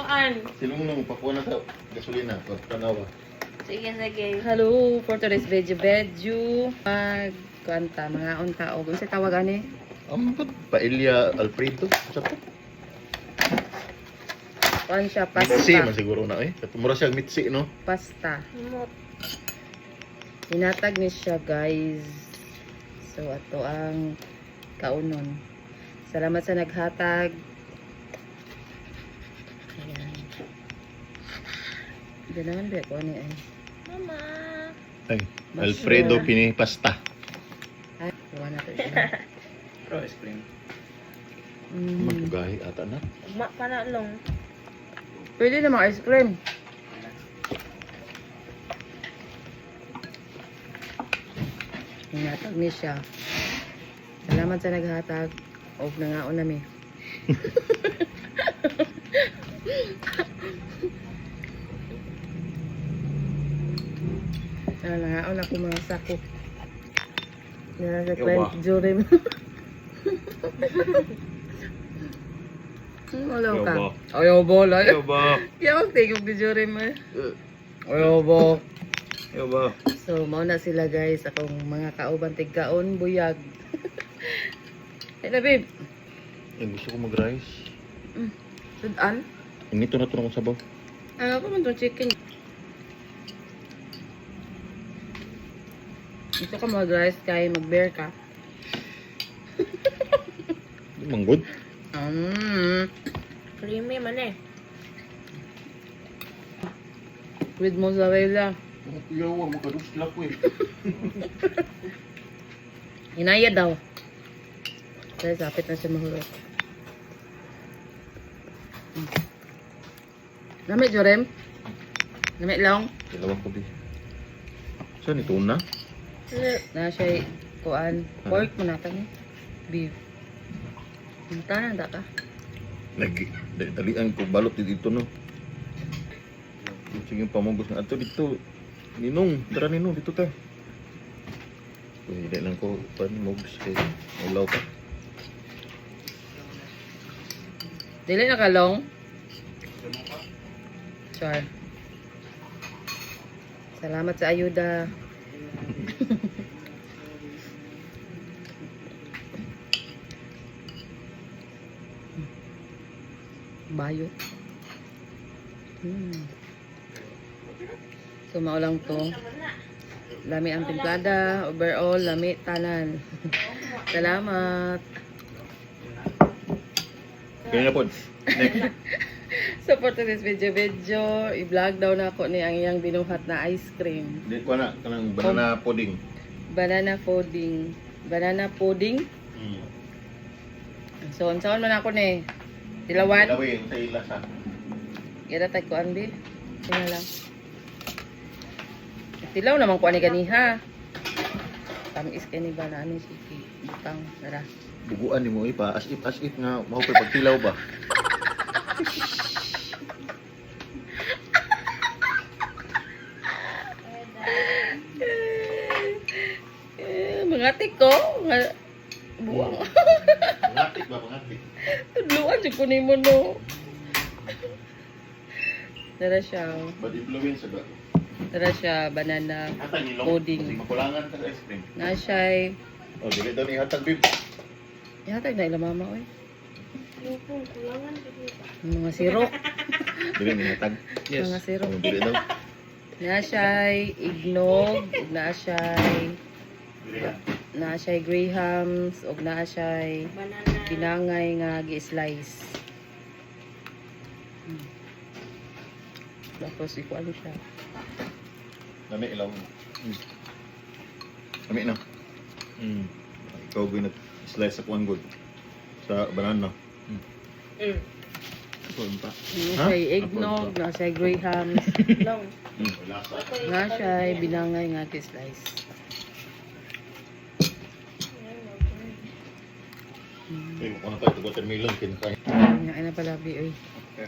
kuan. Silong nung pakuha na sa gasolina. Tanawa. Sige, sige. Hello, for today's video, kuanta, mga unta, o kung sa tawag ani? Paella Alfredo. Sa to? Kuan siya, Mitsi man pasta. siguro na eh. Mura siya mitsi, no? Pasta. Mut. Hinatag ni siya, guys. So, ato ang kaunon. Salamat sa naghatag. Ayan. Hindi naman ba ko ani ay. Mama. Ay, Mas Alfredo sure. Pinipasta. Ay, kuha na to siya. Pro ice cream. Magagahi ata na. Ma pa na long. Pwede namang ice cream. Hinatag ni siya. Salamat sa naghatag. Of na nga o nami. Nangaon ako mga sako. Nara sa Yawa. client jury mo. Wala ka. Yawa. Ayaw bola. Yo ba? Yaw, tigog di jury mo. Ayaw bo. Yo ba? So, mauna sila guys. Akong mga kauban tigkaon, buyag. Hey na babe. Eh, gusto ko mag-rice. Sudan? Inito na ito ng sabaw. Ano pa man itong chicken? Gusto ka mag-rice kay mag-bear ka? Manggod. Creamy man eh. With mozzarella. Yawa, makadusla ko eh. Hinaya daw. Dahil sapit na siya mahulog. Namit, Jorem? Namit lang? Dalawa ko di. Saan ito na? Na siya kuan. Pork mo natin eh. Beef. Hintahan na ka. Lagi. Dalian ko balot dito no. Sige pamugos na ato dito. Ninong, tara ninong dito ta. Hindi lang ko pamugos kay ulaw pa. Dili na kalong? Sure. Salamat sa ayuda. Bayot. So, maulang to. Lami ang timplada. Overall, lami tanan. Salamat. Kaya na po. Next. So, for today's video, i-vlog daw na ako ni ang iyang binuhat na ice cream. Di ko na kanang banana pudding. Banana pudding. Banana pudding? So, unsaon man ako ni? Tilawan? Dalawi sa ilasa. Gada tay ko anbi. Tingnan lang. Tilaw naman ko ani ganiha. Tamis kani ba na ani sige. Butang dara. Buguan ni mo ipa as if nga mao pa pagtilaw ba. Mga tiko, nga buwang. Pangatik ba pangatik? Tudluan jud ko nimo no. Dara siya. Bad influence ba? Dara siya banana Hatag ni pudding. Kasi makulangan ka sa ice cream. Na siya Oh, dili daw ni hatag bib. ihatag na ila mama oy. Lupong kulangan dito. Mga sirok. Dili ni hatag. Mga sirok. Oh, dili daw. Na siya ignog, ug na siya grahams, ug na siya Banana. pinangay nga gi-slice. Tapos ikuan siya. Nami ilaw. Nami na. Ikaw ginat slice sa kuan good. Sa banana. Ito pa. Na siya eggnog, na siya grahams, Long. Lasa. na siya binangay nga gi-slice. Eh, kung ano tayo, watermelon, kinakain. Nga na pala bi oy. Okay.